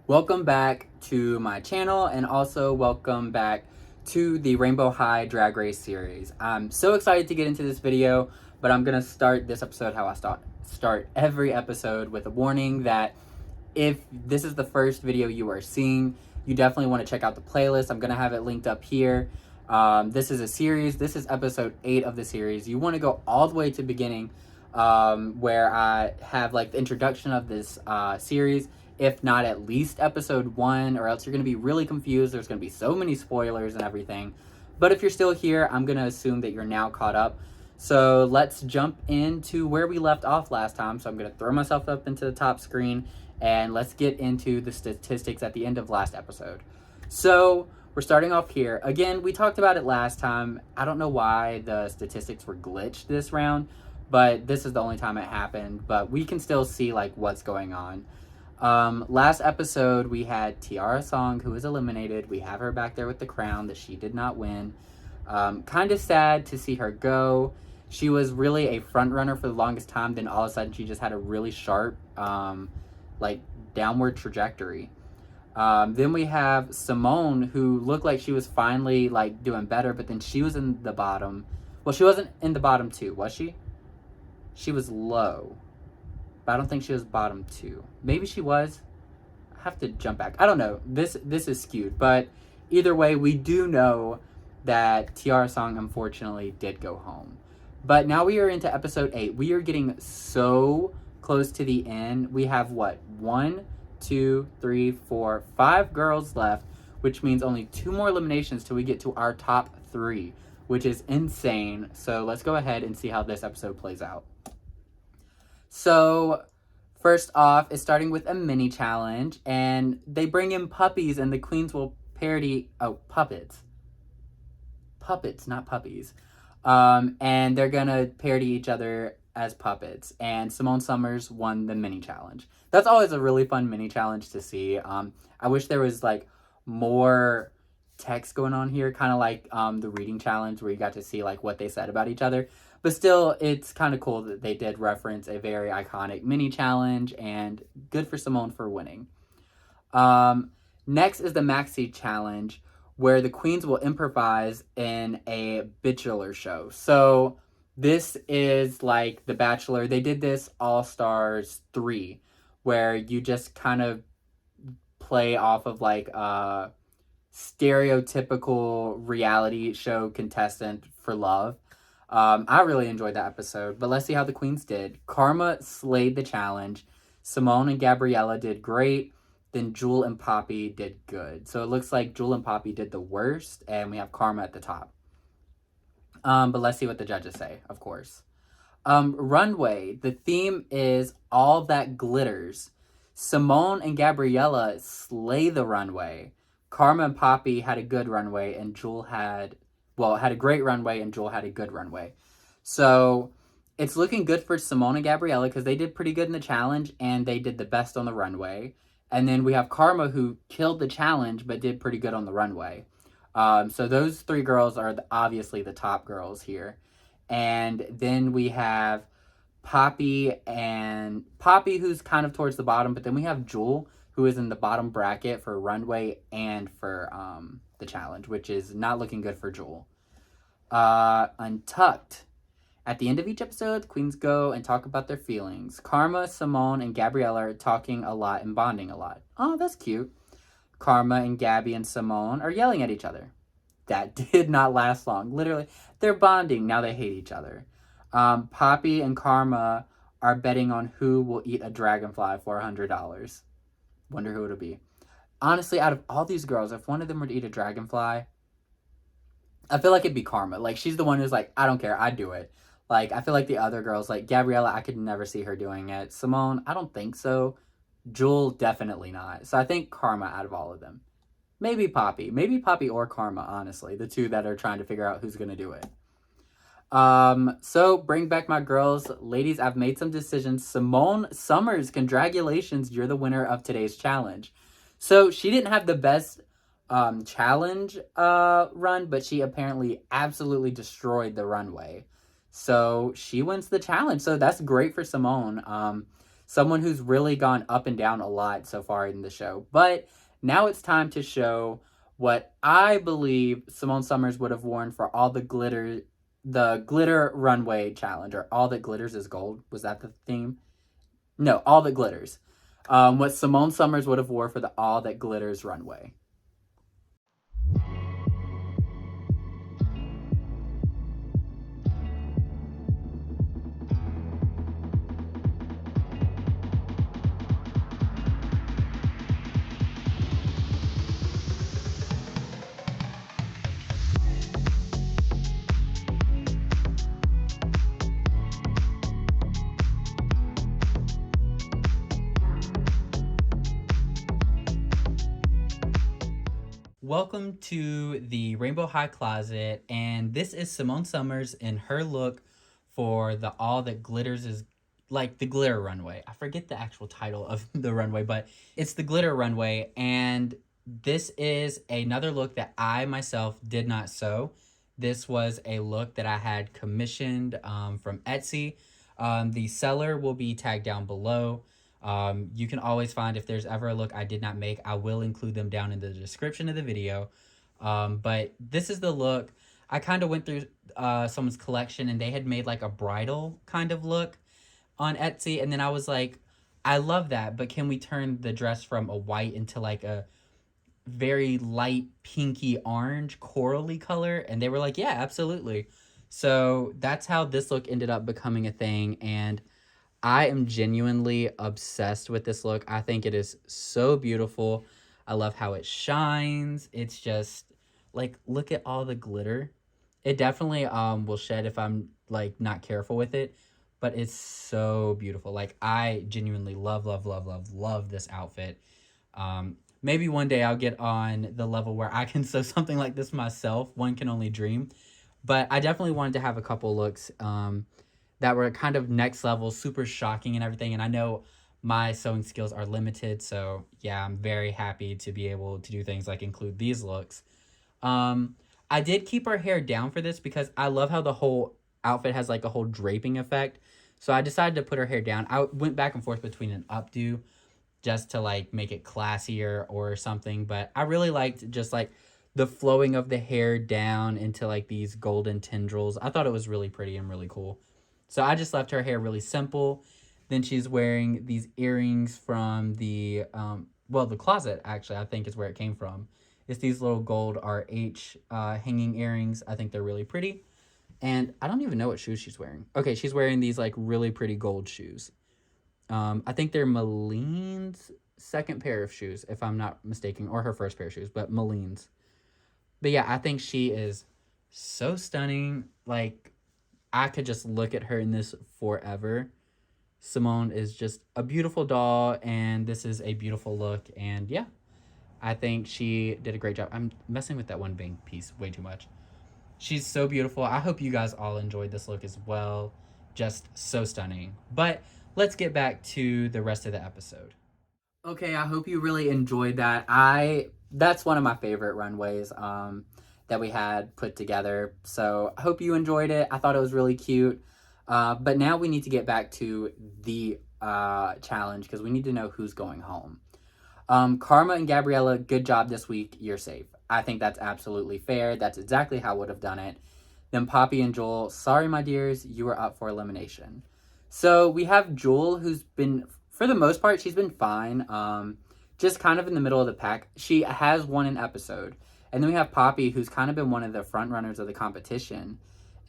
Welcome back to my channel and also welcome back to the Rainbow High Drag Race series. I'm so excited to get into this video, but I'm going to start this episode how I start every episode with a warning that if this is the first video you are seeing, you definitely want to check out the playlist. I'm going to have it linked up here. This is a series. This is episode 8 of the series. You want to go all the way to the beginning where I have like the introduction of this series, if not at least episode 1, or else you're going to be really confused. There's going to be so many spoilers and everything. But if you're still here, I'm going to assume that you're now caught up. So let's jump into where we left off last time. So I'm going to throw myself up into the top screen and let's get into the statistics at the end of last episode. So we're starting off here. Again, we talked about it last time. I don't know why the statistics were glitched this round, but this is the only time it happened. But we can still see like what's going on. Last episode we had Tiara Song, who was eliminated. We have her back there with the crown that she did not win. Kind of sad to see her go. She was really a front runner for the longest time. Then all of a sudden she just had a really sharp, like downward trajectory. Then we have Simone, who looked like she was finally like doing better, but then she was in the bottom. Well, she wasn't in the bottom 2, was she? She was low. But I don't think she was bottom 2. Maybe she was. I have to jump back. I don't know. This is skewed. But either way, we do know that Tiara Song unfortunately did go home. But now we are into episode 8. We are getting so close to the end. We have what? 1, 2, 3, 4, 5 girls left, which means only 2 more eliminations till we get to our top 3, which is insane. So let's go ahead and see how this episode plays out. So, first off, it's starting with a mini challenge, and they bring in puppies, and the queens will parody, puppets. Puppets, not puppies. And they're gonna parody each other as puppets, and Simone Summers won the mini challenge. That's always a really fun mini challenge to see. I wish there was, like, more text going on here, kind of like the reading challenge where you got to see, like, what they said about each other. But still, it's kind of cool that they did reference a very iconic mini challenge, and good for Simone for winning. Next is the maxi challenge, where the queens will improvise in a bachelor show. So this is like The Bachelor. They did this All Stars 3, where you just kind of play off of like a stereotypical reality show contestant for love. I really enjoyed that episode, but let's see how the queens did. Karma slayed the challenge. Simone and Gabriella did great. Then Jewel and Poppy did good. So it looks like Jewel and Poppy did the worst, and we have Karma at the top. But let's see what the judges say, of course. Runway. The theme is all that glitters. Simone and Gabriella slay the runway. Karma and Poppy had a good runway, and Jewel had a great runway, and Jewel had a good runway. So it's looking good for Simone and Gabriella because they did pretty good in the challenge and they did the best on the runway. And then we have Karma, who killed the challenge but did pretty good on the runway. So those 3 girls are obviously the top girls here. And then we have Poppy, who's kind of towards the bottom, but then we have Jewel, who is in the bottom bracket for runway and for the challenge, which is not looking good for Jewel. Untucked. At the end of each episode, the queens go and talk about their feelings. Karma, Simone, and Gabriella are talking a lot and bonding a lot. Oh, that's cute. Karma and Gabby and Simone are yelling at each other. That did not last long. Literally, they're bonding. Now they hate each other. Poppy and Karma are betting on who will eat a dragonfly for $100. Wonder who it'll be. Honestly, out of all these girls, if one of them were to eat a dragonfly, I feel like it'd be Karma. Like, she's the one who's like, I don't care, I'd do it. Like, I feel like the other girls, like Gabriella, I could never see her doing it. Simone, I don't think so. Jewel, definitely not. So I think Karma out of all of them. Maybe Poppy. Maybe Poppy or Karma, honestly. The 2 that are trying to figure out who's going to do it. So bring back my girls. Ladies, I've made some decisions. Simone Summers, congratulations. You're the winner of today's challenge. So she didn't have the best challenge run, but she apparently absolutely destroyed the runway. So she wins the challenge. So that's great for Simone. someone who's really gone up and down a lot so far in the show. But now it's time to show what I believe Simone Summers would have worn for all the glitter runway challenge, or all that glitters is gold. Was that the theme? No, all that glitters. What Simone Summers would have wore for the all that glitters runway. Welcome to the Rainbow High Closet, and this is Simone Summers in her look for the all that glitters is like the glitter runway. I forget the actual title of the runway, but it's the glitter runway, and this is another look that I myself did not sew. This was a look that I had commissioned from Etsy. The seller will be tagged down below. You can always find, if there's ever a look I did not make, I will include them down in the description of the video. But this is the look. I kind of went through someone's collection, and they had made like a bridal kind of look on Etsy. And then I was like, I love that, but can we turn the dress from a white into like a very light pinky orange corally color? And they were like, yeah, absolutely. So that's how this look ended up becoming a thing. And I am genuinely obsessed with this look. I think it is so beautiful. I love how it shines. It's just like, look at all the glitter. It definitely will shed if I'm like not careful with it, but it's so beautiful. Like, I genuinely love this outfit. Maybe one day I'll get on the level where I can sew something like this myself. One can only dream. But I definitely wanted to have a couple looks that were kind of next level, super shocking and everything. And I know my sewing skills are limited, so yeah, I'm very happy to be able to do things like include these looks. I did keep her hair down for this because I love how the whole outfit has like a whole draping effect. So I decided to put her hair down. I went back and forth between an updo just to like make it classier or something, but I really liked just like the flowing of the hair down into like these golden tendrils. I thought it was really pretty and really cool. So I just left her hair really simple. Then she's wearing these earrings from the, the closet, actually, I think is where it came from. It's these little gold RH hanging earrings. I think they're really pretty. And I don't even know what shoes she's wearing. Okay, she's wearing these like really pretty gold shoes. I think they're Maline's second pair of shoes, if I'm not mistaken, or her first pair of shoes, but Maline's. But yeah, I think she is so stunning. Like, I could just look at her in this forever. Simone is just a beautiful doll, and this is a beautiful look. And yeah, I think she did a great job. I'm messing with that one bang piece way too much. She's so beautiful. I hope you guys all enjoyed this look as well. Just so stunning. But let's get back to the rest of the episode. Okay, I hope you really enjoyed that. That's one of my favorite runways that we had put together. So I hope you enjoyed it. I thought it was really cute. But now we need to get back to the challenge because we need to know who's going home. Karma and Gabriella, good job this week. You're safe. I think that's absolutely fair. That's exactly how I would have done it. Then Poppy and Joel, sorry, my dears, you are up for elimination. So we have Joel, who's been, for the most part, she's been fine. Just kind of in the middle of the pack. She has won an episode. And then we have Poppy, who's kind of been one of the front runners of the competition,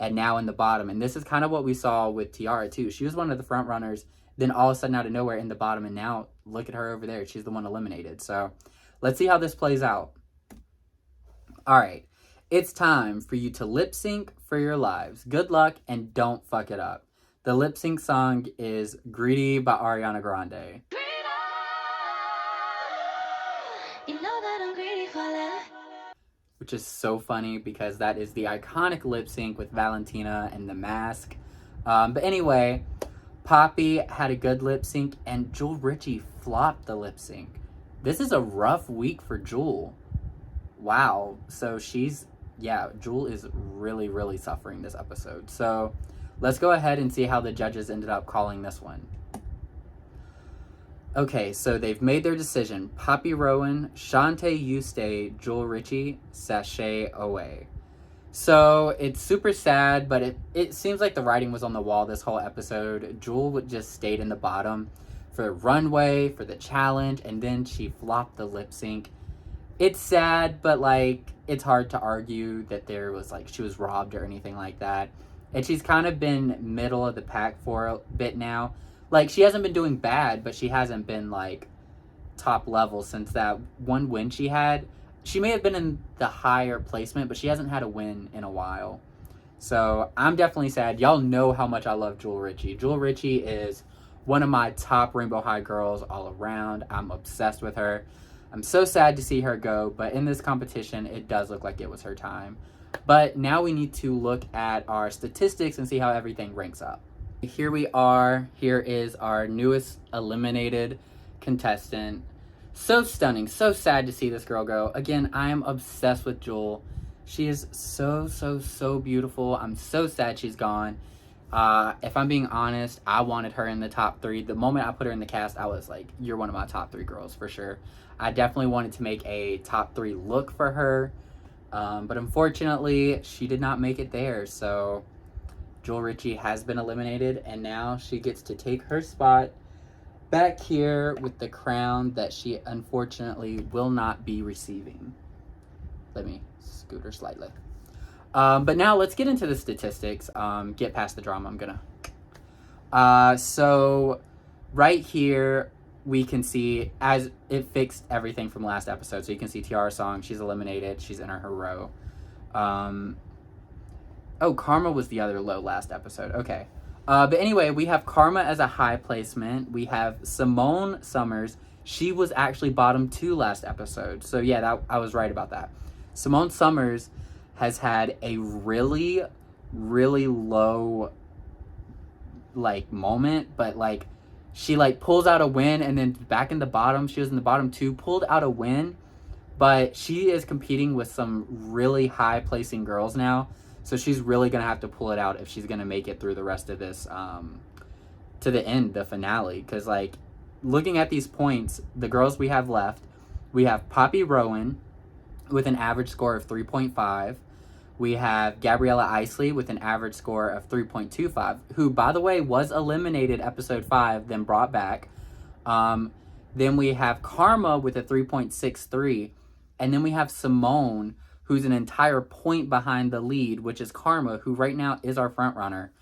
and now in the bottom. And this is kind of what we saw with Tiara, too. She was one of the front runners, then all of a sudden out of nowhere in the bottom, and now look at her over there. She's the one eliminated. So let's see how this plays out. All right. It's time for you to lip sync for your lives. Good luck, and don't fuck it up. The lip sync song is Greedy by Ariana Grande. You know that I'm greedy for love. Which is so funny because that is the iconic lip sync with Valentina and The Mask. But anyway, Poppy had a good lip sync, and Jewel Richie flopped the lip sync. This is a rough week for Jewel. Wow. So Jewel is really, really suffering this episode. So let's go ahead and see how the judges ended up calling this one. Okay, so they've made their decision. Poppy Rowan, Shantae, you stay. Jewel Richie, sashay away. So it's super sad, but it seems like the writing was on the wall this whole episode. Jewel would just stayed in the bottom for the runway, for the challenge, and then she flopped the lip sync. It's sad, but like it's hard to argue that there was like she was robbed or anything like that. And she's kind of been middle of the pack for a bit now. Like she hasn't been doing bad, but she hasn't been like top level since that one win she had. She may have been in the higher placement, but she hasn't had a win in a while. So I'm definitely sad. Y'all know how much I love Jewel Richie. Jewel Richie is one of my top Rainbow High girls all around. I'm obsessed with her. I'm so sad to see her go, but in this competition, it does look like it was her time. But now we need to look at our statistics and see how everything ranks up. Here we are. Here is our newest eliminated contestant. So stunning. So sad to see this girl go. Again, I am obsessed with Jewel. She is so beautiful. I'm so sad she's gone. If I'm being honest, I wanted her in the top 3. The moment I put her in the cast, I was like, you're one of my top 3 girls for sure. I definitely wanted to make a top 3 look for her. But unfortunately, she did not make it there. So Jewel Richie has been eliminated, and now she gets to take her spot back here with the crown that she unfortunately will not be receiving. Let me scoot her slightly. But now let's get into the statistics. Get past the drama. I'm gonna. So right here we can see as it fixed everything from last episode. So you can see Tiara Song. She's eliminated. She's in her row. Oh, Karma was the other low last episode. Okay. But anyway, we have Karma as a high placement. We have Simone Summers. She was actually bottom 2 last episode. So yeah, I was right about that. Simone Summers has had a really low like moment, but like she like pulls out a win, and then back in the bottom, she was in the bottom 2, pulled out a win, but she is competing with some really high placing girls now. So she's really going to have to pull it out if she's going to make it through the rest of this, to the end, the finale. Because, like, looking at these points, the girls we have left, we have Poppy Rowan with an average score of 3.5. We have Gabriella Isley with an average score of 3.25, who, by the way, was eliminated episode 5, then brought back. Then we have Karma with a 3.63. And then we have Simone, who's an entire point behind the lead, which is Karma, who right now is our front runner.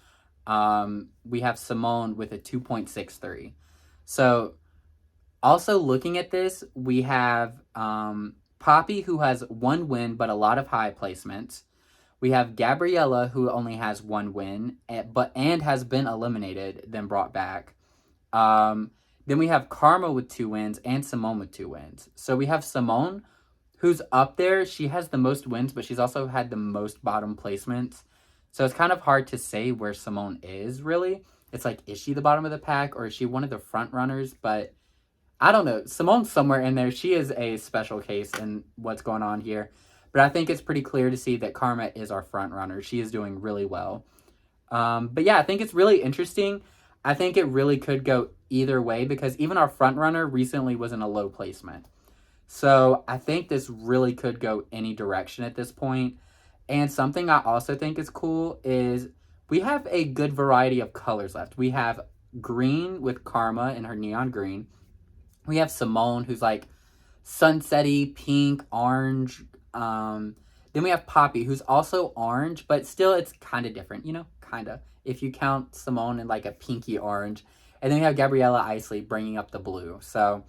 We have Simone with a 2.63. So also looking at this, we have Poppy, who has 1 win, but a lot of high placements. We have Gabriella, who only has 1 win, and has been eliminated, then brought back. Then we have Karma with 2 wins and Simone with 2 wins. So we have Simone, who's up there. She has the most wins, but she's also had the most bottom placements. So it's kind of hard to say where Simone is, really. It's like, is she the bottom of the pack, or is she one of the front runners? But I don't know. Simone's somewhere in there. She is a special case in what's going on here. But I think it's pretty clear to see that Karma is our front runner. She is doing really well. But yeah, I think it's really interesting. I think it really could go either way, because even our front runner recently was in a low placement. So I think this really could go any direction at this point. And something I also think is cool is we have a good variety of colors left. We have green with Karma in her neon green. We have Simone, who's like sunsetty, pink, orange. Then we have Poppy, who's also orange, but still it's kind of different, you know, kind of. If you count Simone in like a pinky orange. And then we have Gabriella Isley bringing up the blue. So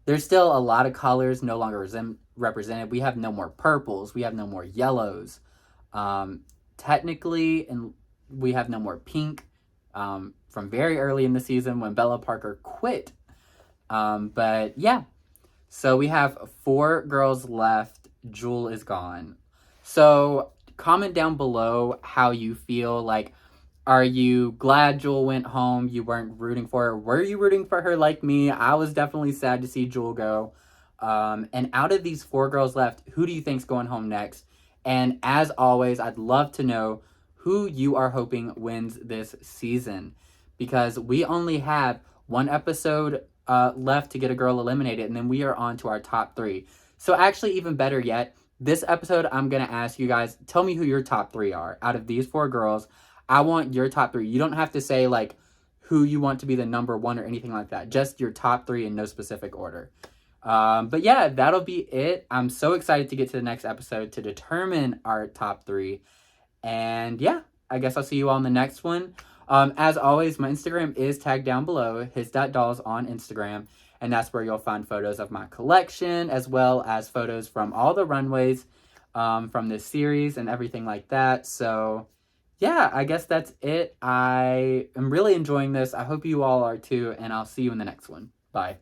there's still a lot of colors no longer represented. We have no more purples. We have no more yellows. Technically, and we have no more pink from very early in the season when Bella Parker quit. But yeah, so we have 4 girls left. Jewel is gone. So comment down below how you feel. Like, are you glad Jewel went home? You weren't rooting for her. Were you rooting for her like me? I was definitely sad to see Jewel go. And out of these 4 girls left, who do you think's going home next? And as always, I'd love to know who you are hoping wins this season, because we only have 1 episode left to get a girl eliminated, and then we are on to our top 3. So actually, even better yet, this episode, I'm going to ask you guys, tell me who your top 3 are. Out of these 4 girls, I want your top 3. You don't have to say, like, who you want to be the number 1 or anything like that. Just your top 3 in no specific order. But yeah, that'll be it. I'm so excited to get to the next episode to determine our top 3. And yeah, I guess I'll see you all in the next one. As always, my Instagram is tagged down below, his.dolls on Instagram. And that's where you'll find photos of my collection, as well as photos from all the runways from this series and everything like that. So yeah, I guess that's it. I am really enjoying this. I hope you all are too, and I'll see you in the next one. Bye.